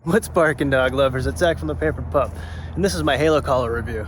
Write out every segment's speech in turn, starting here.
What's barking, dog lovers? It's Zach from the Pampered Pup, and this is my Halo collar review.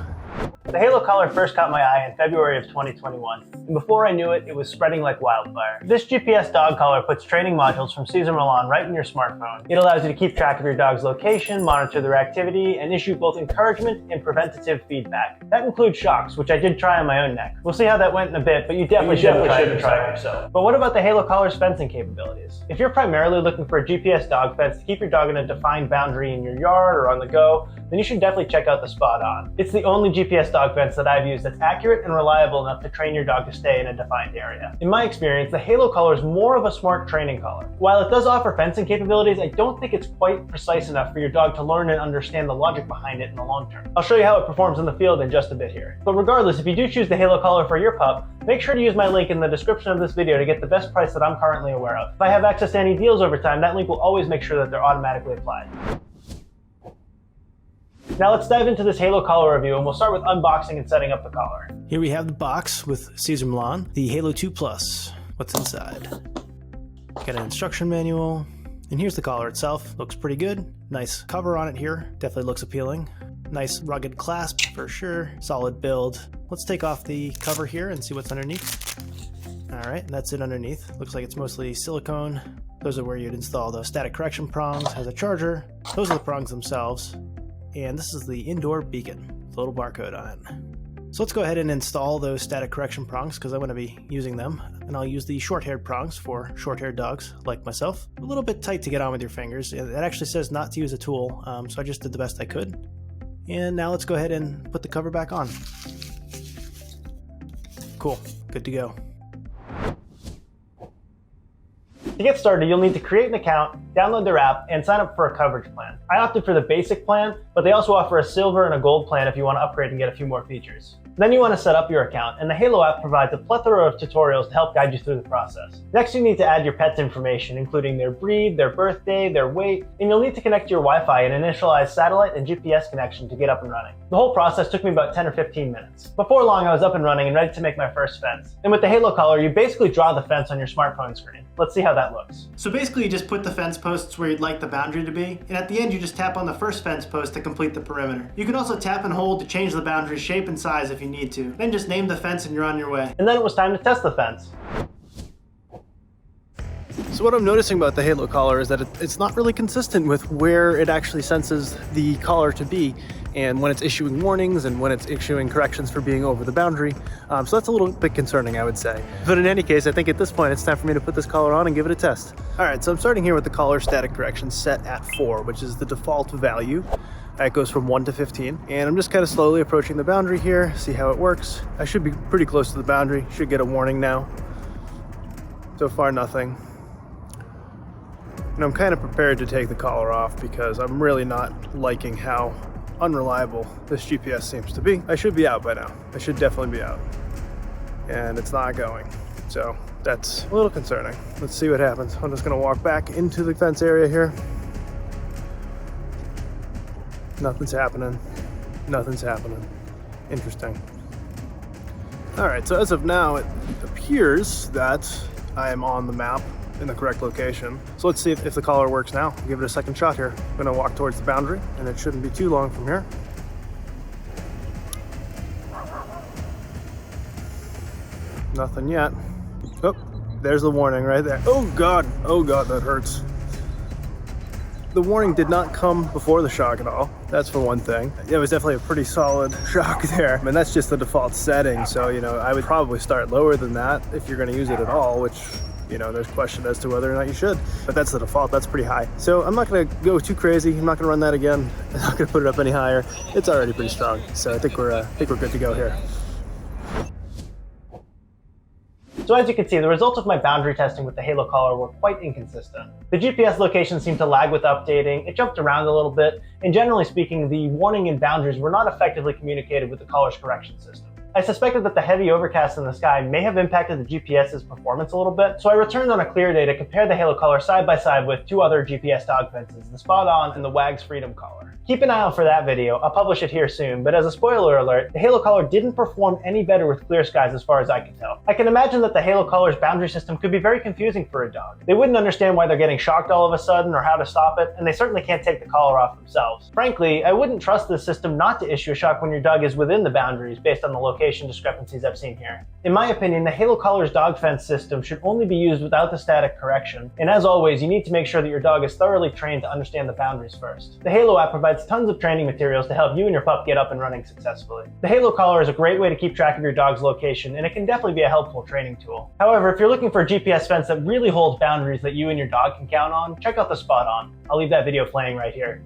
The Halo collar first caught my eye in February of 2021, and before I knew it, it was spreading like wildfire. This GPS dog collar puts training modules from Cesar Millan right in your smartphone. It allows you to keep track of your dog's location, monitor their activity, and issue both encouragement and preventative feedback. That includes shocks, which I did try on my own neck. We'll see how that went in a bit, but you definitely should try it yourself. But what about the Halo collar's fencing capabilities? If you're primarily looking for a GPS dog fence to keep your dog in a defined boundary in your yard or on the go, then you should definitely check out the Spot On. It's the only GPS dog fence that I've used that's accurate and reliable enough to train your dog to stay in a defined area. In my experience, the Halo collar is more of a smart training collar. While it does offer fencing capabilities, I don't think it's quite precise enough for your dog to learn and understand the logic behind it in the long term. I'll show you how it performs in the field in just a bit here. But regardless, if you do choose the Halo collar for your pup, make sure to use my link in the description of this video to get the best price that I'm currently aware of. If I have access to any deals over time, that link will always make sure that they're automatically applied. Now let's dive into this Halo collar review, and we'll start with unboxing and setting up the collar. Here we have the box with Cesar Millan, the Halo 2 Plus. What's inside? Got an instruction manual, and here's the collar itself. Looks pretty good. Nice cover on it here. Definitely looks appealing. Nice rugged clasp for sure. Solid build. Let's take off the cover here and see what's underneath. Alright, that's it underneath. Looks like it's mostly silicone. Those are where you'd install the static correction prongs. Has a charger. Those are the prongs themselves. And this is the indoor beacon with a little barcode on it. So let's go ahead and install those static correction prongs because I want to be using them. And I'll use the short-haired prongs for short-haired dogs like myself. A little bit tight to get on with your fingers. It actually says not to use a tool, so I just did the best I could. And now let's go ahead and put the cover back on. Cool, good to go. To get started, you'll need to create an account, download their app, and sign up for a coverage plan. I opted for the basic plan, but they also offer a silver and a gold plan if you want to upgrade and get a few more features. Then you want to set up your account, and the Halo app provides a plethora of tutorials to help guide you through the process. Next, you need to add your pet's information, including their breed, their birthday, their weight, and you'll need to connect your Wi-Fi and initialize satellite and GPS connection to get up and running. The whole process took me about 10 or 15 minutes. Before long, I was up and running and ready to make my first fence. And with the Halo collar, you basically draw the fence on your smartphone screen. Let's see how that looks. So basically you just put the fence posts where you'd like the boundary to be, and at the end you just tap on the first fence post to complete the perimeter. You can also tap and hold to change the boundary shape and size if you need to. Then just name the fence and you're on your way. And then it was time to test the fence. So what I'm noticing about the Halo collar is that it's not really consistent with where it actually senses the collar to be and when it's issuing warnings and when it's issuing corrections for being over the boundary. So that's a little bit concerning, I would say. But in any case, I think at this point it's time for me to put this collar on and give it a test. Alright, so I'm starting here with the collar static correction set at 4, which is the default value. It goes from 1 to 15, and I'm just kind of slowly approaching the boundary here, see how it works. I should be pretty close to the boundary, should get a warning now. So far, nothing. And I'm kind of prepared to take the collar off because I'm really not liking how unreliable this GPS seems to be. I should be out by now. I should definitely be out. And it's not going. So that's a little concerning. Let's see what happens. I'm just gonna walk back into the fence area here. Nothing's happening. Nothing's happening. Interesting. All right, so as of now, it appears that I am on the map in the correct location. So let's see if the collar works now. I'll give it a second shot here. I'm gonna walk towards the boundary, and it shouldn't be too long from here. Nothing yet. Oh, there's the warning right there. Oh God, that hurts. The warning did not come before the shock at all. That's for one thing. It was definitely a pretty solid shock there. I mean, that's just the default setting. So, I would probably start lower than that if you're gonna use it at all, which, there's question as to whether or not you should. But that's the default, that's pretty high. So I'm not gonna go too crazy. I'm not gonna run that again. I'm not gonna put it up any higher. It's already pretty strong. So I think we're good to go here. So as you can see, the results of my boundary testing with the Halo collar were quite inconsistent. The GPS location seemed to lag with updating, it jumped around a little bit, and generally speaking, the warning and boundaries were not effectively communicated with the collar's correction system. I suspected that the heavy overcast in the sky may have impacted the GPS's performance a little bit, so I returned on a clear day to compare the halo collar side by side with two other GPS dog fences, the Spot On and the Wag's Freedom Collar. Keep an eye out for that video, I'll publish it here soon, but as a spoiler alert, the halo collar didn't perform any better with clear skies as far as I can tell. I can imagine that the halo collar's boundary system could be very confusing for a dog. They wouldn't understand why they're getting shocked all of a sudden or how to stop it, and they certainly can't take the collar off themselves. Frankly, I wouldn't trust this system not to issue a shock when your dog is within the boundaries based on the location discrepancies I've seen here. In my opinion, the halo collar's dog fence system should only be used without the static correction, and as always, you need to make sure that your dog is thoroughly trained to understand the boundaries first. The Halo app provides tons of training materials to help you and your pup get up and running successfully. The Halo collar is a great way to keep track of your dog's location, and it can definitely be a helpful training tool. However, if you're looking for a GPS fence that really holds boundaries that you and your dog can count on, check out the Spot On. I'll leave that video playing right here.